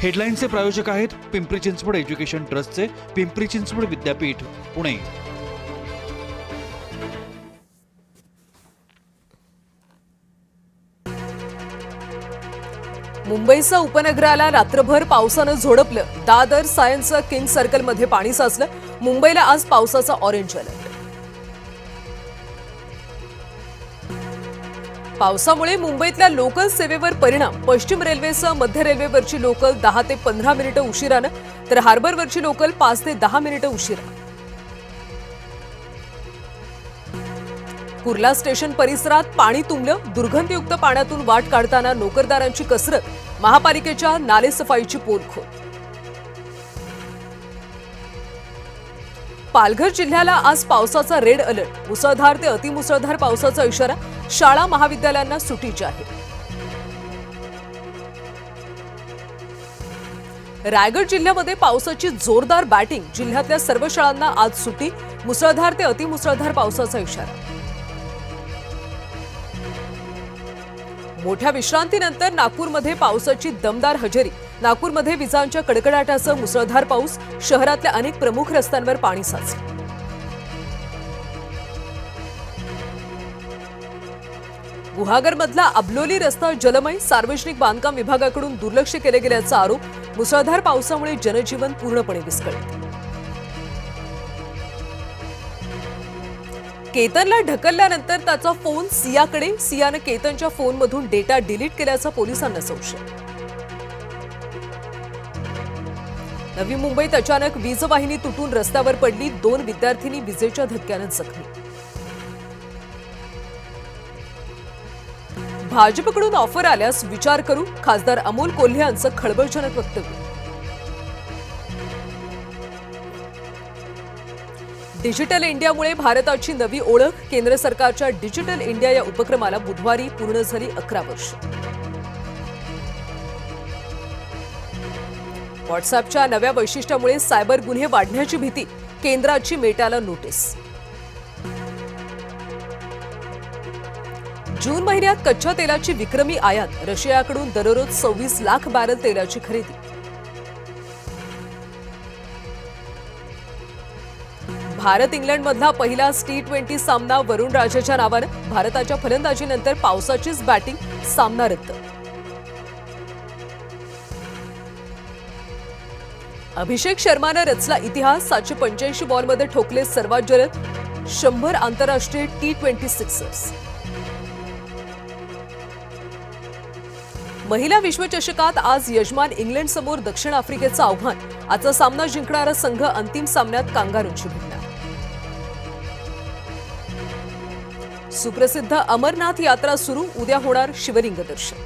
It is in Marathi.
हेडलाईनचे प्रायोजक आहेत पिंपरी चिंचवड एज्युकेशन ट्रस्टचे पिंपरी चिंचवड विद्यापीठ पुणे। मुंबईच्या उपनगराला रात्रभर पावसानं झोडपलं। दादर सायन्स किंग सर्कल मध्ये पाणी साचलं। मुंबईला आज पावसाचा ऑरेंज अलर्ट। पावसामुळे मुंबईतल्या लोकल सेवेवर परिणाम। पश्चिम रेल्वेसह मध्य रेल्वेवरची लोकल 10 ते 15 मिनिटं उशिरानं, तर हार्बरवरची लोकल 5 ते 10 मिनिटं उशिरा। कुर्ला स्टेशन परिसरात पाणी तुंबलं। दुर्गंधयुक्त पाण्यातून वाट काढताना नोकरदारांची कसरत। महापालिकेच्या नालेसफाईची पोलखोल। पालघर जिल्ह्याला आज पावसाचा रेड अलर्ट। मुसळधार ते अतिमुसळधार पावसाचा इशारा। शाळा महाविद्यालयांना सुट्टी जाहीर। रायगड जिल्ह्यामध्ये पावसाची जोरदार बॅटिंग। जिल्ह्यातल्या सर्व शाळांना आज सुट्टी। मुसळधार ते अतिमुसळधार पावसाचा इशारा। मोठ्या विश्रांतीनंतर नागपूरमध्ये पावसाची दमदार हजेरी। नागपूरमध्ये विजांच्या कडकडाटासह मुसळधार पाऊस। शहरातल्या अनेक प्रमुख रस्त्यांवर पाणी साचलं। गुहागरमधला अबलोली रस्ता जलमय। सार्वजनिक बांधकाम विभागाकडून दुर्लक्ष केले गेल्याचा आरोप। मुसळधार पावसामुळे जनजीवन पूर्णपणे विस्कळीत। केतनला ढकलल्यानंतर त्याचा फोन सियाकडे। सियानं केतनच्या फोनमधून डेटा डिलीट केल्याचा पोलिसांना संशय। नवी मुंबईत अचानक वीजवाहिनी तुटून रस्त्यावर पडली। 2 विद्यार्थिनी विजेच्या धक्क्यानं जखमी। भाजपकडून ऑफर आल्यास विचार करू। खासदार अमोल कोल्हे यांचं खळबळजनक वक्तव्य। डिजिटल इंडियामुळे भारताची नवी ओळख। केंद्र सरकारच्या डिजिटल इंडिया या उपक्रमाला बुधवारी पूर्ण झाली 11 वर्ष। व्हॉट्सअॅपच्या नव्या वैशिष्ट्यामुळे सायबर गुन्हे वाढण्याची भीती। केंद्राची मेटाला नोटीस। जून महिन्यात कच्च्या तेलाची विक्रमी आयात। रशियाकडून दररोज 26 लाख बॅरल तेलाची खरेदी। भारत इंग्लंडमधला पहिला T20 सामना वरुण राजाच्या नावानं। भारताच्या फलंदाजीनंतर पावसाचीच बॅटिंग। सामना रद्द। अभिषेक शर्मानं रचला इतिहास। 785 बॉलमध्ये ठोकले सर्वात जलद 100 आंतरराष्ट्रीय T20 सिक्सर्स। महिला विश्वचषकात आज यजमान इंग्लंड समोर दक्षिण आफ्रिकेचं आव्हान। आजचा सामना जिंकणारा संघ अंतिम सामन्यात कांगारूंशी भिडणार। सुप्रसिद्ध अमरनाथ यात्रा सुरू। उद्या होणार शिवलिंग दर्शन।